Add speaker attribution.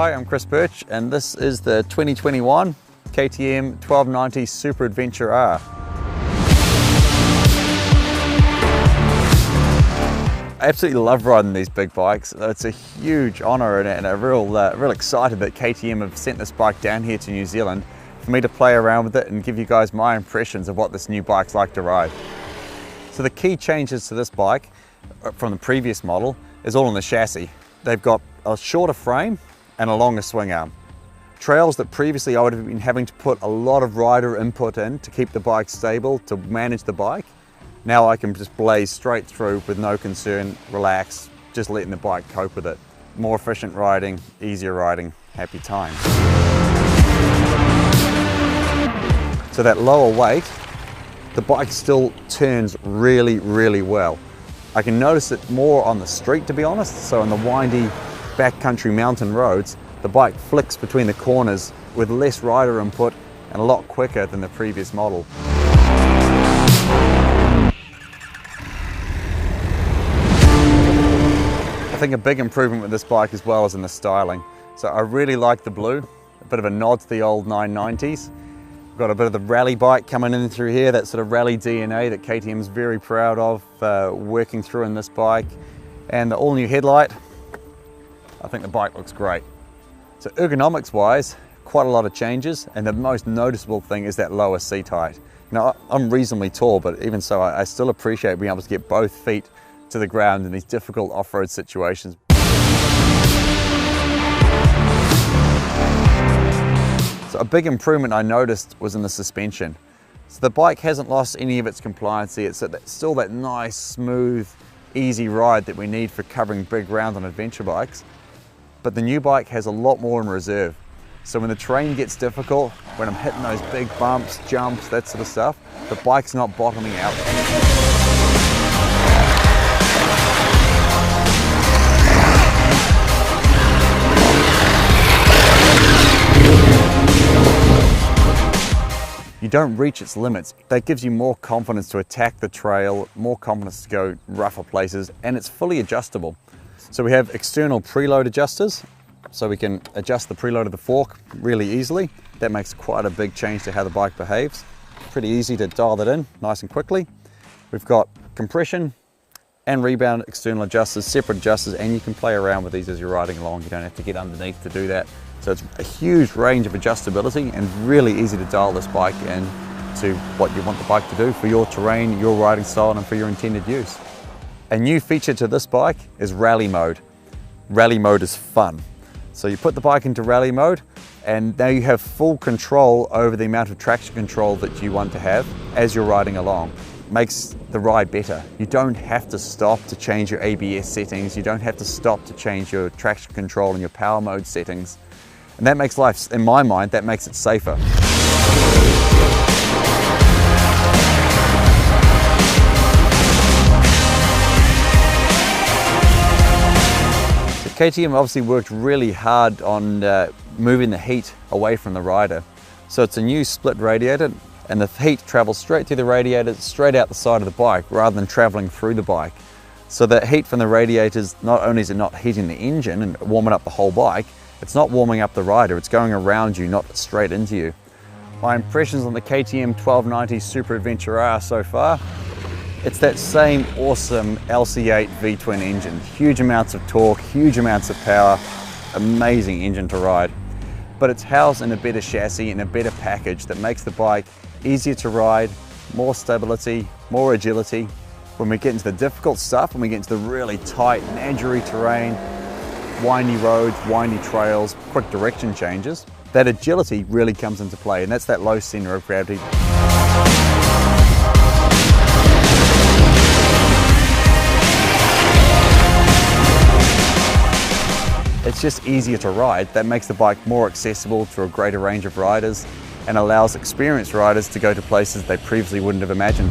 Speaker 1: Hi, I'm Chris Birch and this is the 2021 KTM 1290 Super Adventure R. I absolutely love riding these big bikes. It's a huge honour and I'm real excited that KTM have sent this bike down here to New Zealand for me to play around with it and give you guys my impressions of what this new bike's like to ride. So the key changes to this bike from the previous model is all in the chassis. They've got a shorter frame and a longer swing arm. Trails that previously I would have been having to put a lot of rider input in to keep the bike stable, to manage the bike. Now I can just blaze straight through with no concern, relax, just letting the bike cope with it. More efficient riding, easier riding, happy times. So that lower weight, the bike still turns really well. I can notice it more on the street, to be honest. So on the windy backcountry mountain roads, the bike flicks between the corners with less rider input and a lot quicker than the previous model. I think a big improvement with this bike as well is in the styling. So I really like the blue, a bit of a nod to the old 990s. We've got a bit of the rally bike coming in through here, that sort of rally DNA that KTM is very proud of working through in this bike. And the all new headlight, I think the bike looks great. So ergonomics wise, quite a lot of changes, and the most noticeable thing is that lower seat height. Now I'm reasonably tall, but even so I still appreciate being able to get both feet to the ground in these difficult off-road situations. So a big improvement I noticed was in the suspension. So the bike hasn't lost any of its compliancy. It's still that nice, smooth, easy ride that we need for covering big ground on adventure bikes. But the new bike has a lot more in reserve. So when the terrain gets difficult, when I'm hitting those big bumps, jumps, that sort of stuff, the bike's not bottoming out. You don't reach its limits. That gives you more confidence to attack the trail, more confidence to go rougher places, and it's fully adjustable. So we have external preload adjusters, so we can adjust the preload of the fork really easily. That makes quite a big change to how the bike behaves. Pretty easy to dial that in nice and quickly. We've got compression and rebound external adjusters, separate adjusters, and you can play around with these as you're riding along. You don't have to get underneath to do that. So it's a huge range of adjustability and really easy to dial this bike in to what you want the bike to do for your terrain, your riding style, and for your intended use. A new feature to this bike is rally mode. Rally mode is fun. So you put the bike into rally mode and now you have full control over the amount of traction control that you want to have as you're riding along. Makes the ride better. You don't have to stop to change your ABS settings. You don't have to stop to change your traction control and your power mode settings. And that makes life, in my mind, that makes it safer. So KTM obviously worked really hard on moving the heat away from the rider. So it's a new split radiator, and the heat travels straight through the radiator, straight out the side of the bike, rather than traveling through the bike. So the heat from the radiators, not only is it not heating the engine and warming up the whole bike, it's not warming up the rider, it's going around you, not straight into you. My impressions on the KTM 1290 Super Adventure R so far, it's that same awesome LC8 V-twin engine. Huge amounts of torque, huge amounts of power, amazing engine to ride. But it's housed in a better chassis and a better package that makes the bike easier to ride, more stability, more agility. When we get into the difficult stuff, when we get into the really tight, Nadgery terrain, windy roads, windy trails, quick direction changes, that agility really comes into play, and that's that low center of gravity. It's just easier to ride. That makes the bike more accessible to a greater range of riders and allows experienced riders to go to places they previously wouldn't have imagined.